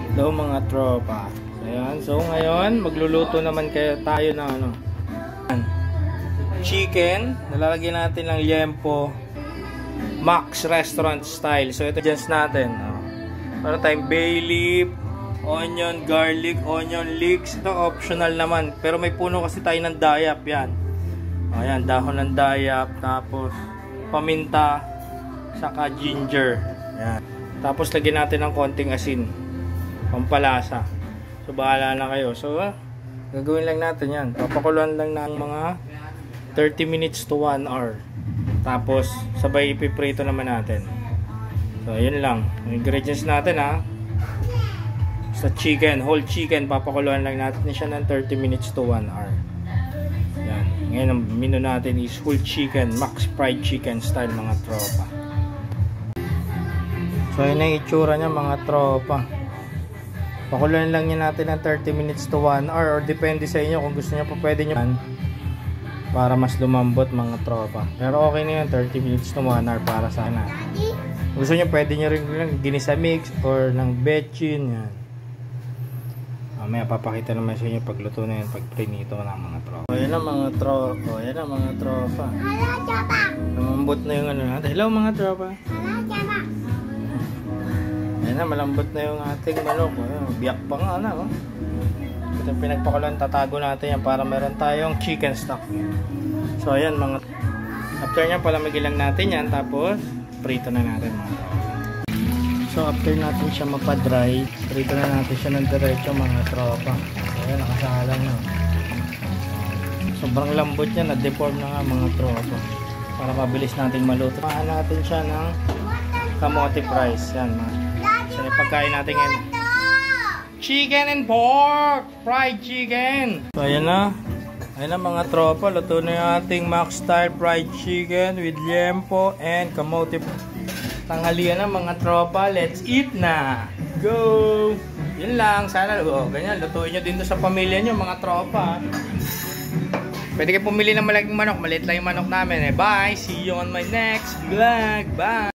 Hello mga tropa. Ayan. So ngayon, magluluto naman tayo ng ano, chicken. Nalalagyan natin ng liempo Max Restaurant Style. So ito just natin. Para tayong bay leaf, onion, garlic, onion leeks. Ito optional naman. Pero may puno kasi tayo ng dayap. Yan. Ayan, dahon ng dayap. Tapos paminta. Saka ginger. Yan. Tapos lagyan natin ng konting asin. Pampalasa. So bahala na kayo. So gagawin lang natin yan. Papakuluan lang ng mga 30 minutes to 1 hour. Tapos sabay ipiprito naman natin. So yun lang. Ang ingredients natin sa chicken, whole chicken, papakuluan lang natin siya ng 30 minutes to 1 hour. Yan. Ngayon ang menu natin is whole chicken, max fried chicken style mga tropa. So yun ang itsura niya mga tropa. Pakuluan lang niya natin ng 30 minutes to 1 hour or depende sa inyo kung gusto niyo pa pwede niyo para mas lumambot mga tropa. Pero okay na yun, 30 minutes to 1 hour para sa akin. Gusto niyo pwede niyo rin ginisa mix or ng bechin yan. Mamaya papakita naman sa inyo pagluto na yun, pag prinito ng mga tropa. So yan ang mga tropa. Yan ang mga tropa. Hello, tropa. Lumambot na yung ano natin. Hello mga tropa. Hello, tropa. Ayan na, malambot na yung ating manok. Biyak pa nga na. Ito pinagpakulan, tatago natin yan para meron tayong chicken stock. So ayan mga, after nyan palamigin lang natin yan, tapos prito na natin mga tropa. So after natin siya mapadry, prito na natin siya ng diretso mga tropa. So ayan, nakasalang na. Sobrang lambot niya, na-deform na nga mga tropa. Para mabilis natin maluto. Pahaan natin siya ng kamote fries. Yan mga. So yung pagkain natin ngayon, chicken and pork fried chicken. So ayan na mga tropa, luto na yung ating Max style fried chicken with liempo and kamote. Tanghalian na mga tropa, let's eat na, go. Yun lang, sana ganyan, lutuin nyo din to sa pamilya nyo mga tropa. Pwede kayo pumili ng malaking manok, maliit lang yung manok namin. Bye, see you on my next vlog, bye.